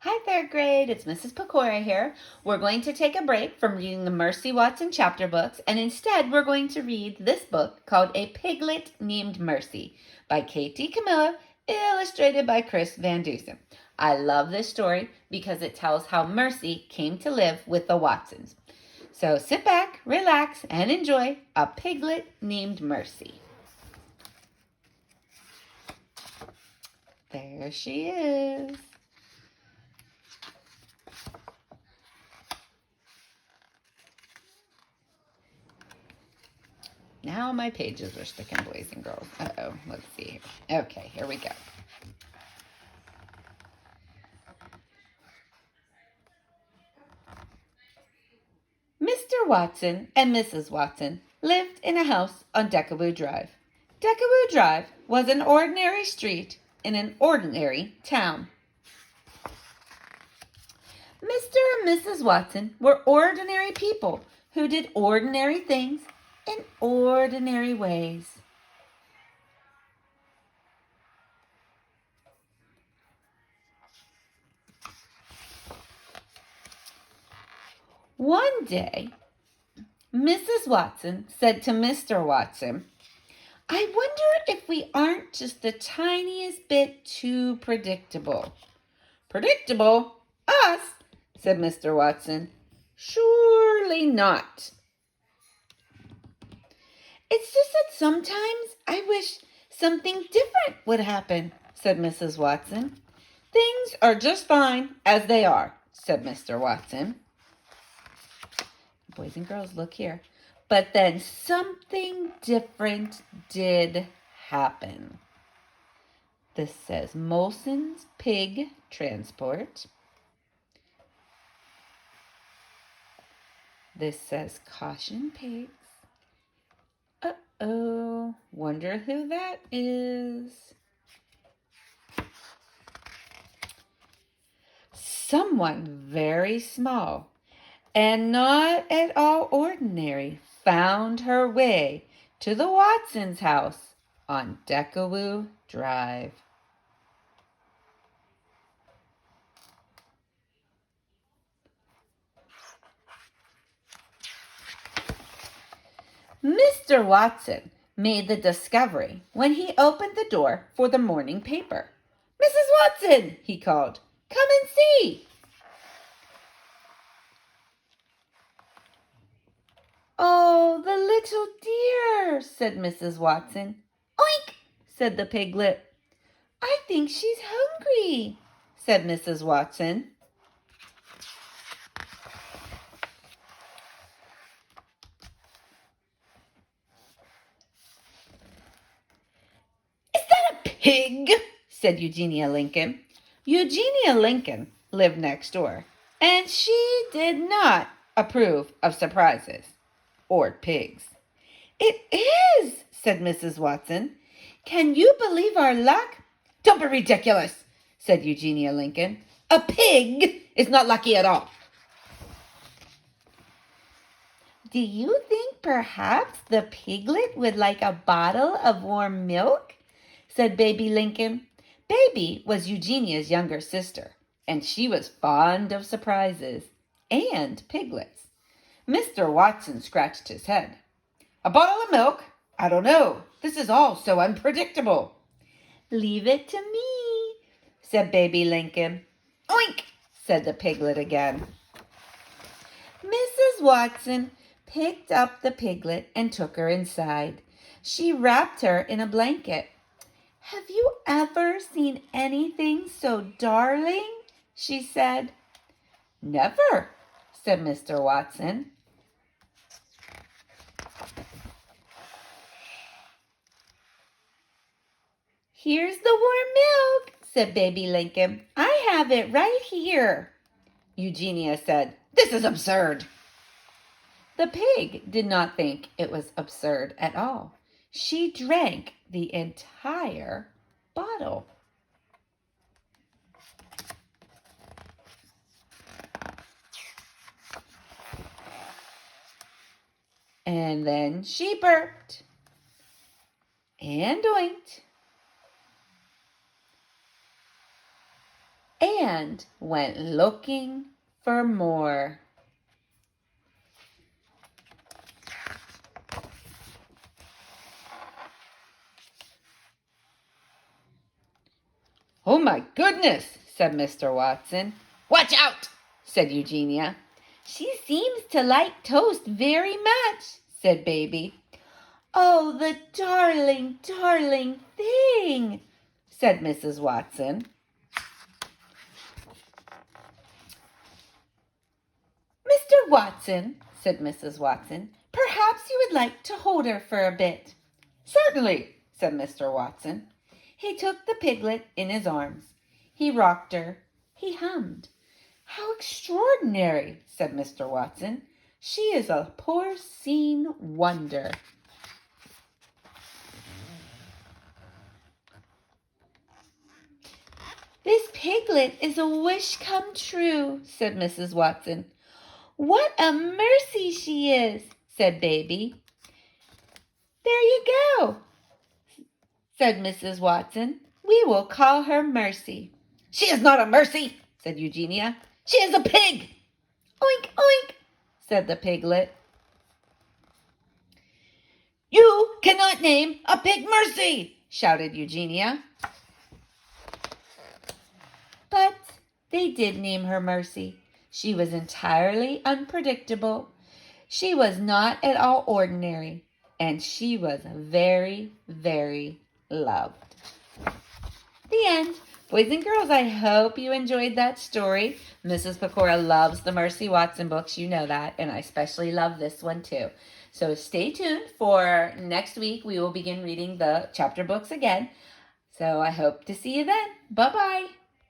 Hi, third grade. It's Mrs. Pecora here. We're going to take a break from reading the Mercy Watson chapter books, and instead we're going to read this book called A Piglet Named Mercy by Katie Camilla, illustrated by Chris Van Dusen. I love this story because it tells how Mercy came to live with the Watsons. So sit back, relax, and enjoy A Piglet Named Mercy. There she is. Now my pages are sticking, boys and girls. Uh-oh, let's see here. Okay, here we go. Mr. Watson and Mrs. Watson lived in a house on Deckawoo Drive. Deckawoo Drive was an ordinary street in an ordinary town. Mr. and Mrs. Watson were ordinary people who did ordinary things in ordinary ways. One day, Mrs. Watson said to Mr. Watson, "I wonder if we aren't just the tiniest bit too predictable." "Predictable? Us?" said Mr. Watson. "Surely not." "It's just that sometimes I wish something different would happen," said Mrs. Watson. "Things are just fine as they are," said Mr. Watson. Boys and girls, look here. But then something different did happen. This says Molson's Pig Transport. This says Caution Pigs. Uh-oh, wonder who that is. Someone very small and not at all ordinary found her way to the Watsons' house on Deckawoo Drive. Mr. Watson made the discovery when he opened the door for the morning paper. "Mrs. Watson," he called, "come and see." "Oh, the little dear," said Mrs. Watson. "Oink," said the piglet. "I think she's hungry," said Mrs. Watson. "Is that a pig?" said Eugenia Lincoln. Eugenia Lincoln lived next door, and she did not approve of surprises or pigs. "It is," said Mrs. Watson. "Can you believe our luck?" "Don't be ridiculous," said Eugenia Lincoln. "A pig is not lucky at all." "Do you think perhaps the piglet would like a bottle of warm milk?" said Baby Lincoln. Baby was Eugenia's younger sister, and she was fond of surprises and piglets. Mr. Watson scratched his head. "A bottle of milk? I don't know. This is all so unpredictable." "Leave it to me," said Baby Lincoln. "Oink," said the piglet again. Mrs. Watson picked up the piglet and took her inside. She wrapped her in a blanket. "Have you ever seen anything so darling?" she said. "Never," said Mr. Watson. "Here's the warm milk," said Baby Lincoln. "I have it right here." Eugenia said, "This is absurd." The pig did not think it was absurd at all. She drank the entire bottle. And then she burped and oinked and went looking for more. "Oh, my goodness," said Mr. Watson. "Watch out," said Eugenia. "She seems to like toast very much," said Baby. "Oh, the darling, darling thing," said Mrs. Watson. "Mr. Watson," said Mrs. Watson, "perhaps you would like to hold her for a bit." "Certainly," said Mr. Watson. He took the piglet in his arms. He rocked her. He hummed. "How extraordinary," said Mr. Watson. "She is a porcine wonder." "This piglet is a wish come true," said Mrs. Watson. "What a mercy she is," said Baby. "There you go," said Mrs. Watson. "We will call her Mercy." "She is not a Mercy," said Eugenia. "She is a pig." "Oink, oink," said the piglet. "You cannot name a pig Mercy," shouted Eugenia. But they did name her Mercy. She was entirely unpredictable. She was not at all ordinary, and she was very, very loved. The end. Boys and girls, I hope you enjoyed that story. Mrs. Pecora loves the Mercy Watson books. You know that, and I especially love this one too. So stay tuned for next week. We will begin reading the chapter books again. So I hope to see you then. Bye-bye.